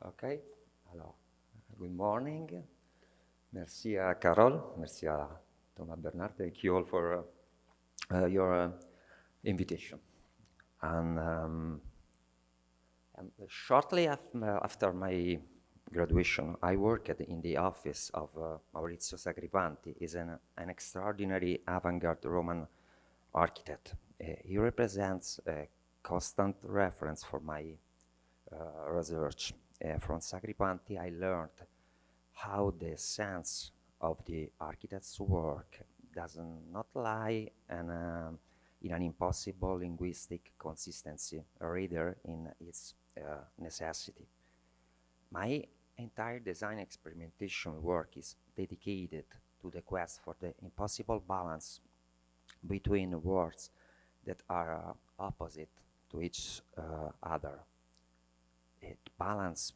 Ok, alors, good morning. Merci à Carole, merci à Thomas Bernard. Thank you all for your invitation. And shortly after my graduation, I worked in the office of Maurizio Sacripanti. He's an extraordinary avant-garde Roman architect. He represents a constant reference for my research. From Sacripanti, I learned how the sense of the architect's work does not lie in an impossible linguistic consistency, rather in its necessity. My entire design experimentation work is dedicated to the quest for the impossible balance between words that are opposite to each other. The balance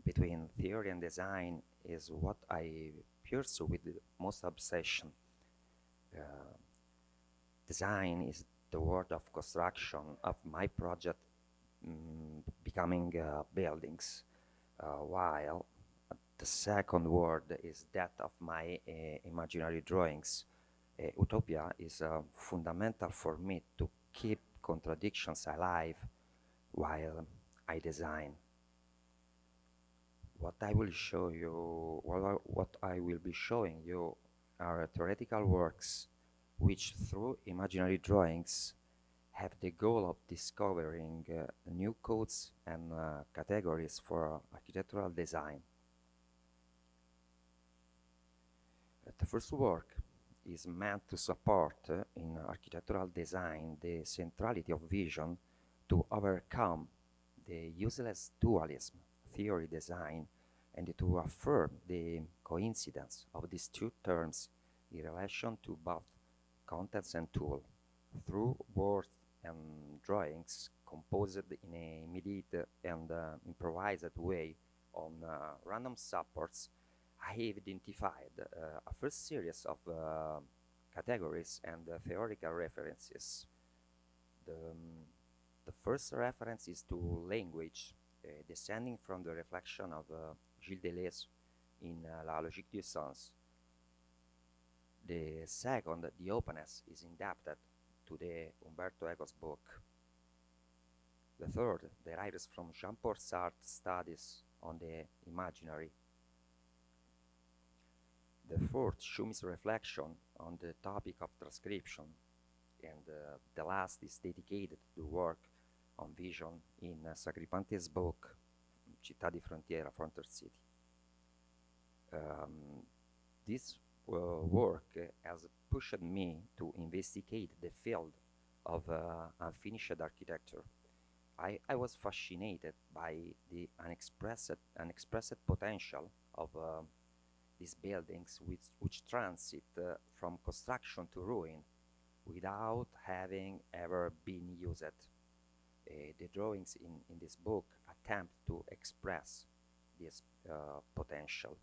between theory and design is what I pursue with the most obsession. Design is the word of construction of my project becoming buildings, while the second word is that of my imaginary drawings. Utopia is fundamental for me to keep contradictions alive while I design. What I will show you, what I will be showing you are theoretical works which, through imaginary drawings, have the goal of discovering new codes and categories for architectural design. The first work is meant to support in architectural design the centrality of vision to overcome the useless dualism theory design and to affirm the coincidence of these two terms in relation to both contents and tool. Through words and drawings composed in a immediate and improvised way on random supports, I have identified a first series of categories and theoretical references. The first reference is to language, descending from the reflection of Gilles Deleuze in La Logique du Sens. The second, the openness, is indebted to the Umberto Eco's book. The third derives from Jean-Paul Sartre's studies on the imaginary. The fourth, Schum's reflection on the topic of transcription. And the last is dedicated to work on vision in Sacripanti's book, Città di Frontiera, Frontier City. This work has pushed me to investigate the field of unfinished architecture. I was fascinated by the unexpressed potential of these buildings which transit from construction to ruin without having ever been used. The drawings in this book attempt to express this potential.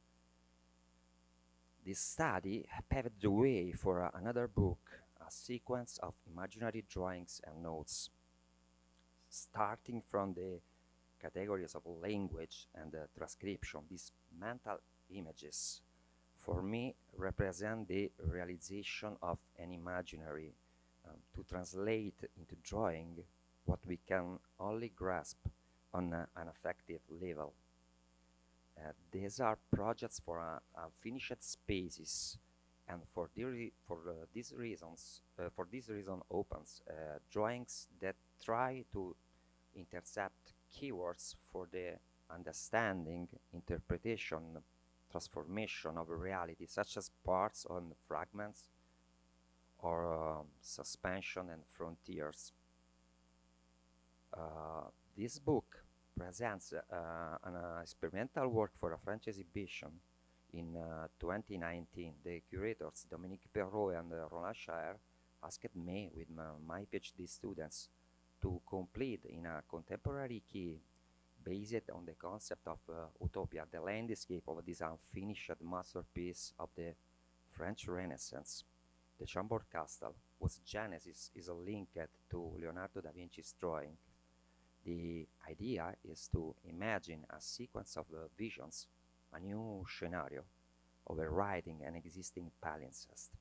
This study paved the way for another book, a sequence of imaginary drawings and notes. Starting from the categories of language and transcription, these mental images for me represent the realization of an imaginary to translate into drawing what we can only grasp on an affective level. These are projects for unfinished spaces, and for this reason opens drawings that try to intercept keywords for the understanding, interpretation, transformation of reality, such as parts on fragments or suspension and frontiers. This book presents an experimental work for a French exhibition in 2019. The curators Dominique Perrault and Roland Schaer asked me with my PhD students to complete in a contemporary key based on the concept of utopia, the landscape of this unfinished masterpiece of the French Renaissance. The Chambord Castle, whose genesis is linked to Leonardo da Vinci's drawing. The idea is to imagine a sequence of visions, a new scenario, overriding an existing palimpsest.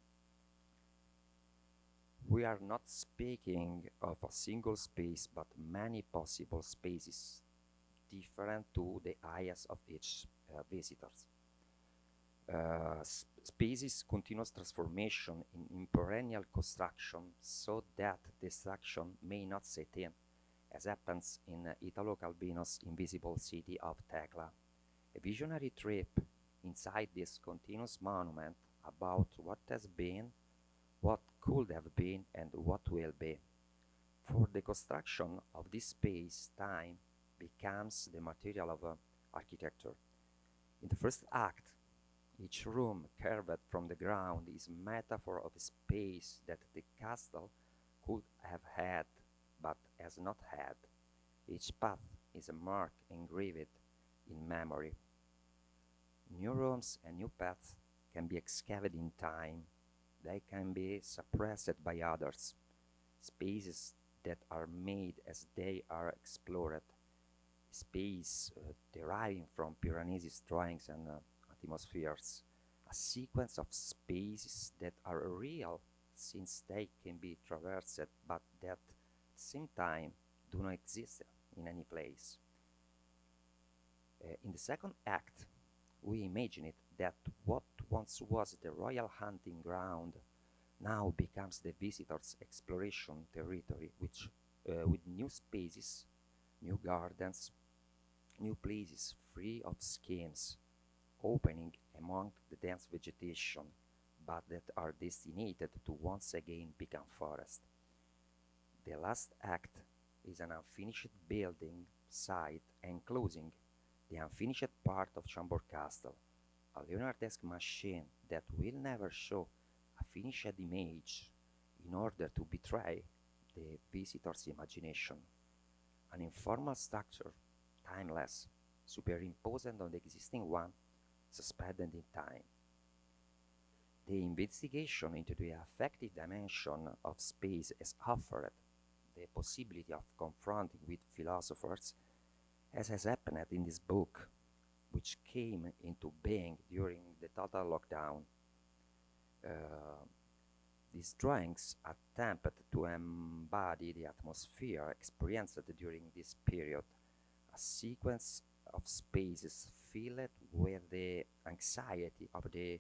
We are not speaking of a single space, but many possible spaces, different to the eyes of each visitor. Spaces continuous transformation in perennial construction so that destruction may not set in, as happens in Italo Calvino's Invisible City of Tekla, a visionary trip inside this continuous monument about what has been, what could have been, and what will be. For the construction of this space, time becomes the material of architecture. In the first act, each room carved from the ground is a metaphor of a space that the castle could have had, but has not had. Each path is a mark engraved in memory. New rooms and new paths can be excavated in time. They can be suppressed by others. Spaces that are made as they are explored. Space deriving from Piranesi's drawings and atmospheres. A sequence of spaces that are real since they can be traversed but that at the same time do not exist in any place. In the second act, we imagine it that what once was the royal hunting ground now becomes the visitor's exploration territory, which, with new spaces, new gardens, new places free of schemes, opening among the dense vegetation, but that are destined to once again become forest. The last act is an unfinished building site enclosing the unfinished part of Chambord Castle, a Leonardesque machine that will never show a finished image in order to betray the visitor's imagination. An informal structure, timeless, superimposed on the existing one, suspended in time. The investigation into the affective dimension of space has offered the possibility of confronting with philosophers, as has happened in this book, which came into being during the total lockdown. These drawings attempted to embody the atmosphere experienced during this period, a sequence of spaces filled with the anxiety of the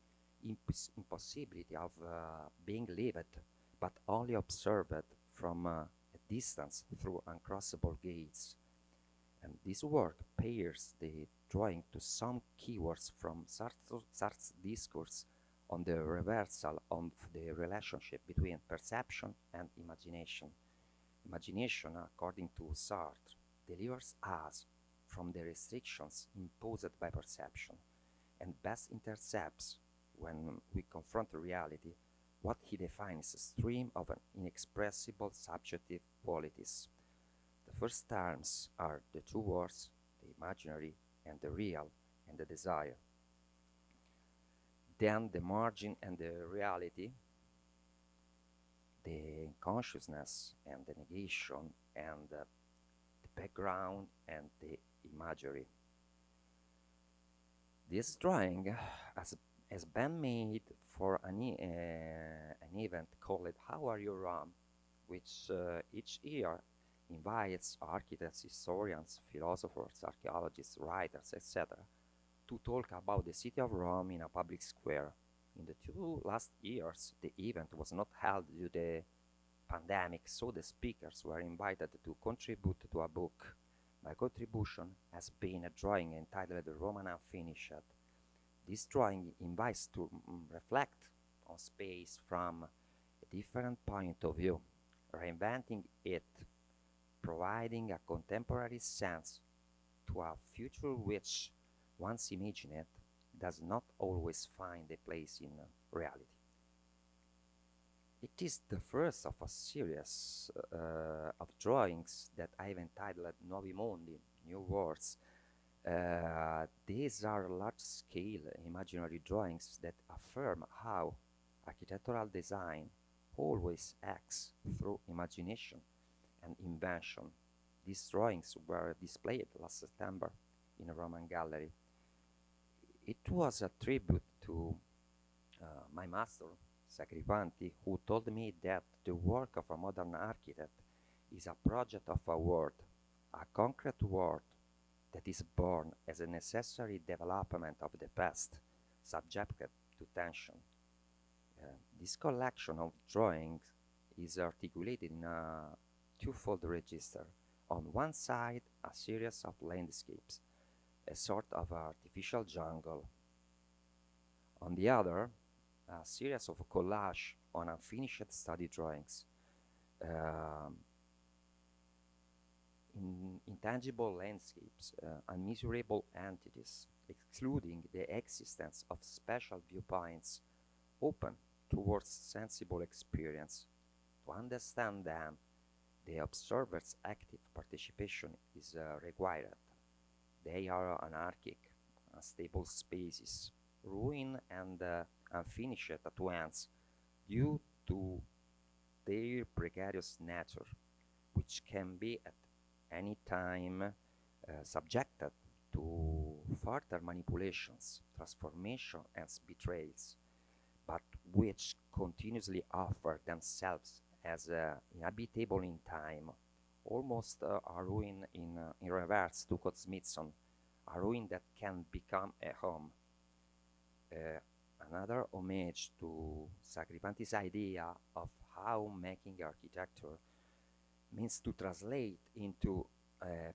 impossibility of being lived, but only observed from a distance through uncrossable gates. And this work pairs the drawing to some keywords from Sartre's discourse on the reversal of the relationship between perception and imagination. Imagination, according to Sartre, delivers us from the restrictions imposed by perception and best intercepts, when we confront reality, what he defines as a stream of inexpressible subjective qualities. The first terms are the two words, the imaginary and the real, and the desire. Then the margin and the reality, the consciousness and the negation, and the background and the imagery. This drawing has been made for an event called How Are You Rome, which each year invites architects, historians, philosophers, archaeologists, writers, etc. to talk about the city of Rome in a public square. In the 2 last years, the event was not held due to the pandemic, so the speakers were invited to contribute to a book. My contribution has been a drawing entitled Roman Unfinished. This drawing invites to reflect on space from a different point of view, reinventing it, providing a contemporary sense to a future which, once imagined, does not always find a place in reality. It is the first of a series of drawings that I've entitled Nuovi Mondi, New Worlds. These are large-scale imaginary drawings that affirm how architectural design always acts through imagination and invention. these drawings were displayed last September in a Roman gallery. It was a tribute to my master, Sacripanti, who told me that the work of a modern architect is a project of a word, a concrete word that is born as a necessary development of the past, subjected to tension. This collection of drawings is articulated in a twofold register. On one side, a series of landscapes, a sort of artificial jungle. On the other, a series of collage on unfinished study drawings. Intangible landscapes, unmeasurable entities, excluding the existence of special viewpoints, open towards sensible experience. To understand them, the observer's active participation is required. They are anarchic, unstable spaces, ruined and unfinished at once due to their precarious nature, which can be at any time subjected to further manipulations, transformation, and betrayals, but which continuously offer themselves as inhabitable in time, almost a ruin in reverse to Smithson, a ruin that can become a home. Another homage to Sacripanti's idea of how making architecture means to translate into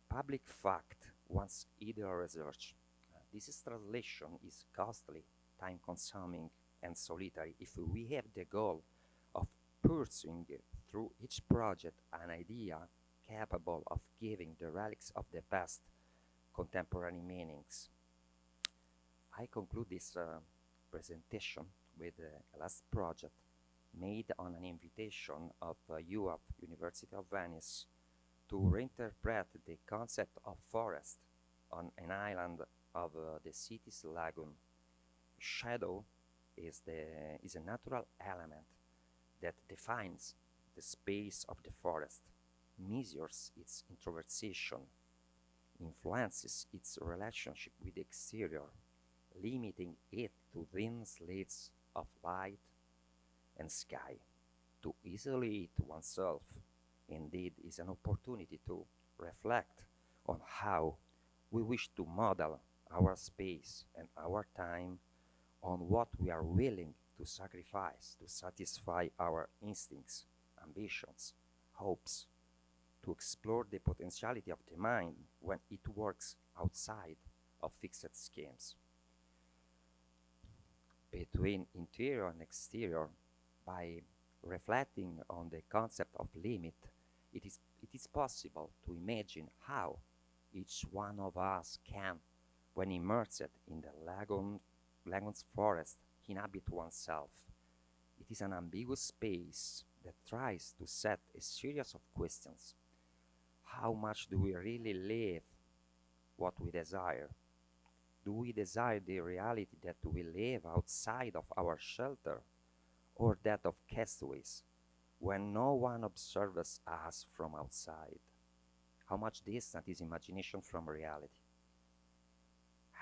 public fact one's ideal research. This translation is costly, time-consuming, and solitary if we have the goal of pursuing through each project an idea capable of giving the relics of the past contemporary meanings. I conclude this presentation with a last project made on an invitation of UAP, University of Venice, to reinterpret the concept of forest on an island of the city's lagoon. Shadow is a natural element that defines the space of the forest, measures its introversion, influences its relationship with the exterior, limiting it to thin slits of light and sky. To isolate oneself, indeed, is an opportunity to reflect on how we wish to model our space and our time, on what we are willing to sacrifice to satisfy our instincts, ambitions, hopes, to explore the potentiality of the mind when it works outside of fixed schemes. Between interior and exterior, by reflecting on the concept of limit, it is possible to imagine how each one of us can, when immersed in the lagoon's forest, inhabit oneself. It is an ambiguous space that tries to set a series of questions. How much do we really live what we desire? Do we desire the reality that we live outside of our shelter, or that of castaways, when no one observes us from outside? How much distant is imagination from reality?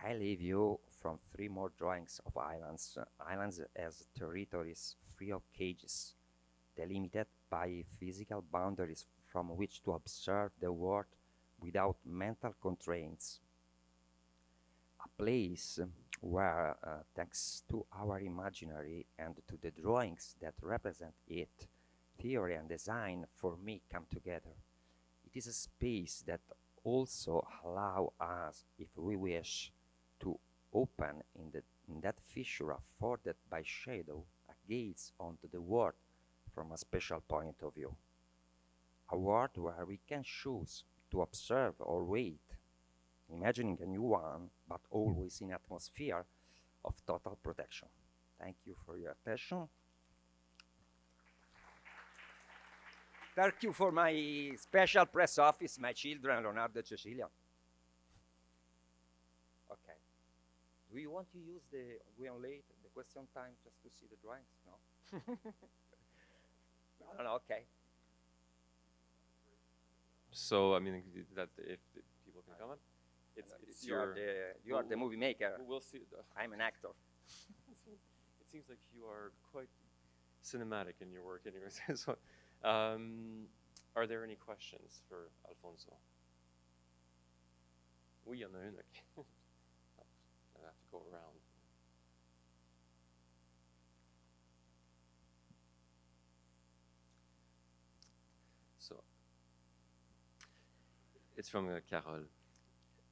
I leave you from 3 more drawings of islands. Islands as territories free of cages, delimited by physical boundaries from which to observe the world without mental constraints. A place where, thanks to our imaginary and to the drawings that represent it, theory and design for me come together. It is a space that also allows us, if we wish, to open in that fissure afforded by shadow a gaze onto the world from a special point of view. A world where we can choose to observe or wait, imagining a new one, but always in atmosphere of total protection. Thank you for your attention. Thank you for my special press office, my children, Leonardo and Cecilia. Okay. Do you want to use the question time just to see the drawings? No? No, okay. So I mean that if people can comment, it's you are the movie maker. We'll see. I'm an actor. It seems like you are quite cinematic in your work, anyways. So, are there any questions for Alfonso? Oui, il y en a une. Okay. I have to go around. So, it's from Carole.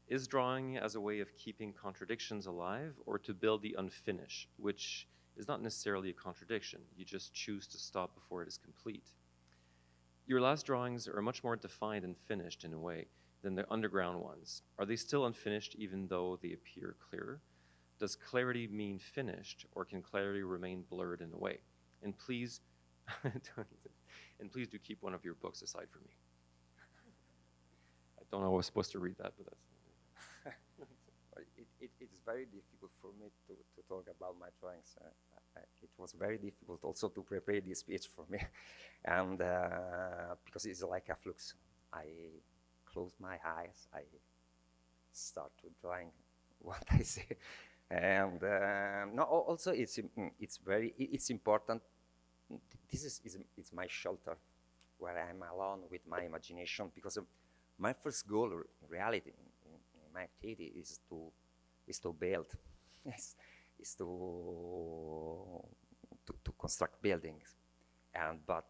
Is drawing as a way of keeping contradictions alive or to build the unfinished, which is not necessarily a contradiction. You just choose to stop before it is complete. Your last drawings are much more defined and finished in a way than the underground ones. Are they still unfinished even though they appear clearer? Does clarity mean finished, or can clarity remain blurred in a way? And please, and please do keep one of your books aside from me. I don't know I was supposed to read that, but that's... It's very difficult for me to talk about my drawings. It was very difficult also to prepare this speech for me. And because it's like a flux. I close my eyes, I start to drawing what I see. And no, also it's important. This is my shelter, where I'm alone with my imagination, because my first goal in reality in my activity is to build, is to construct buildings, but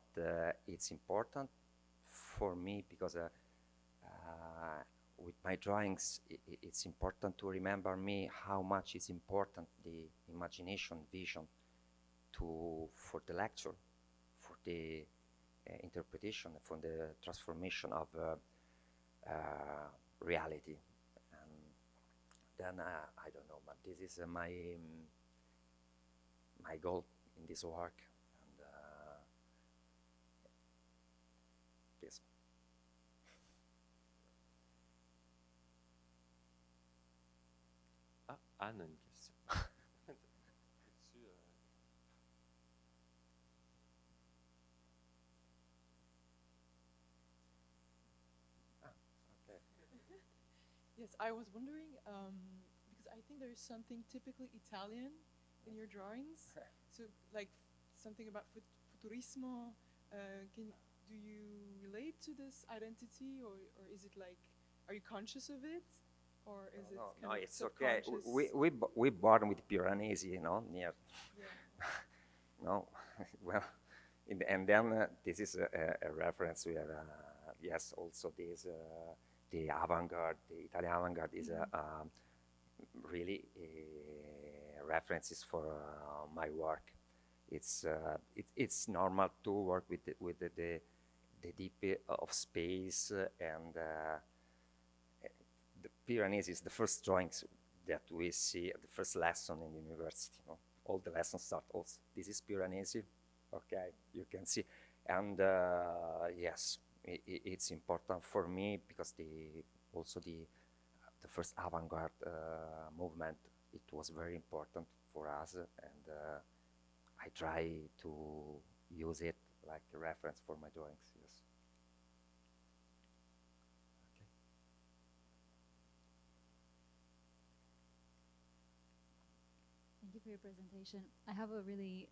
it's important for me because with my drawings, it's important to remember me how much is important the imagination, vision, for the lecture, for the interpretation, for the transformation of reality. And then I don't know, but this is my goal in this work. And this. Anne a une question. Okay. Yes, I was wondering, because I think there is something typically Italian in your drawings. So, like something about futurismo. Do you relate to this identity, or is it like, are you conscious of it? Or is it no, kind of it's okay. subconscious? We born with Piranesi, you know, near. Yeah. No, well, and then this is a reference. We have yes, also this the avant-garde, the Italian avant-garde is really references for my work. It's normal to work with the deep of space and. The Pyrenees is the first drawings that we see at the first lesson in the university. You know? All the lessons start also. This is Pyrenees, okay, you can see. And yes, it's important for me because also the first avant-garde movement, it was very important for us, and I try to use it like a reference for my drawings, yes. Thank you for your presentation. I have a really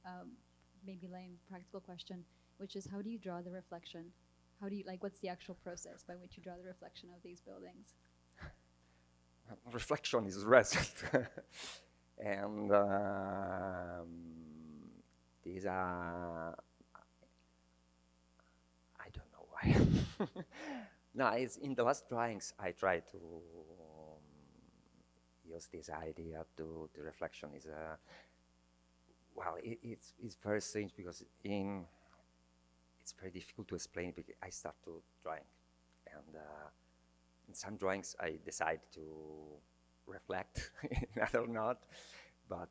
maybe lame practical question, which is how do you draw the reflection? How do you, like, what's the actual process by which you draw the reflection of these buildings? Reflection is result. And these are, I don't know why. No, it's in the last drawings I try to use this idea to the reflection is well, it's very strange because it's very difficult to explain because I start to drawing, and in some drawings I decide to reflect, in other not, but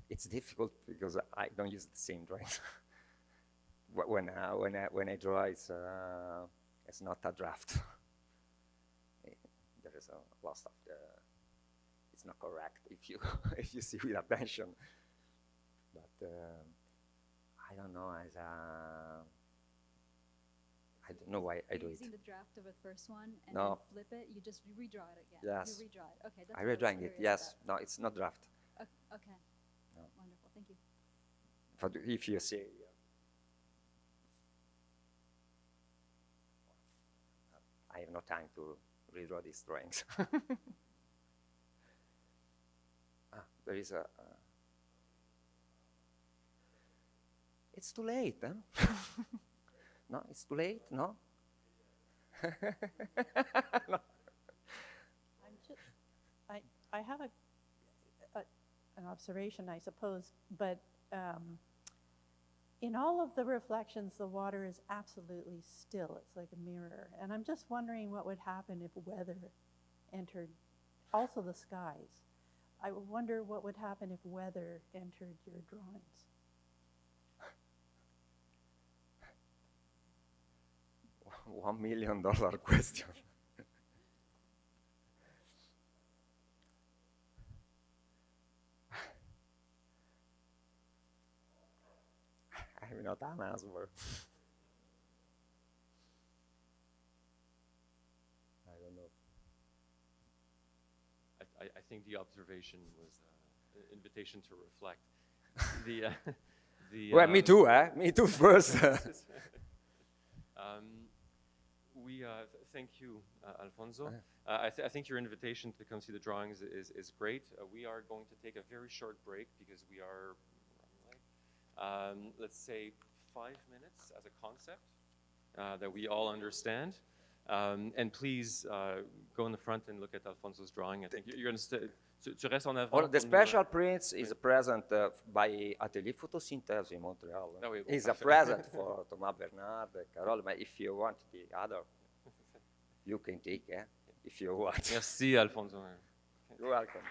it's difficult because I don't use the same drawings. when I draw, it's not a draft. There is a loss of the. It's not correct if you if you see with attention. But I don't know. As I don't know why I do it. Using the draft of the first one and No. then flip it, you just redraw it again. Yes. You redraw it. Okay, that's I what I was redrawing it, curious yes. No, it's not draft. about. Okay. No. Wonderful. Thank you. But if you see, I have no time to redraw these drawings. There is a. It's too late, huh? No, it's too late, no? No. I have an observation, I suppose, but in all of the reflections, the water is absolutely still. It's like a mirror. And I'm just wondering what would happen if weather entered, also the skies. I wonder what would happen if weather entered your drawings. $1 million question. I have not an answer. I don't know. I think the observation was an invitation to reflect. Well, me too, eh? Me too first. Thank you, Alfonso. I think your invitation to come see the drawings is great. We are going to take a very short break because we are running late. Let's say 5 minutes as a concept that we all understand. And please go in the front and look at Alfonso's drawing. I think you're going to tu restes en avant. The special prints is present by Atelier Photosynthèse in Montreal. Ah oui, bon, It's a present for Thomas Bernard, Carole, but if you want the other, you can take, if you want. Merci, Alfonso. You're welcome.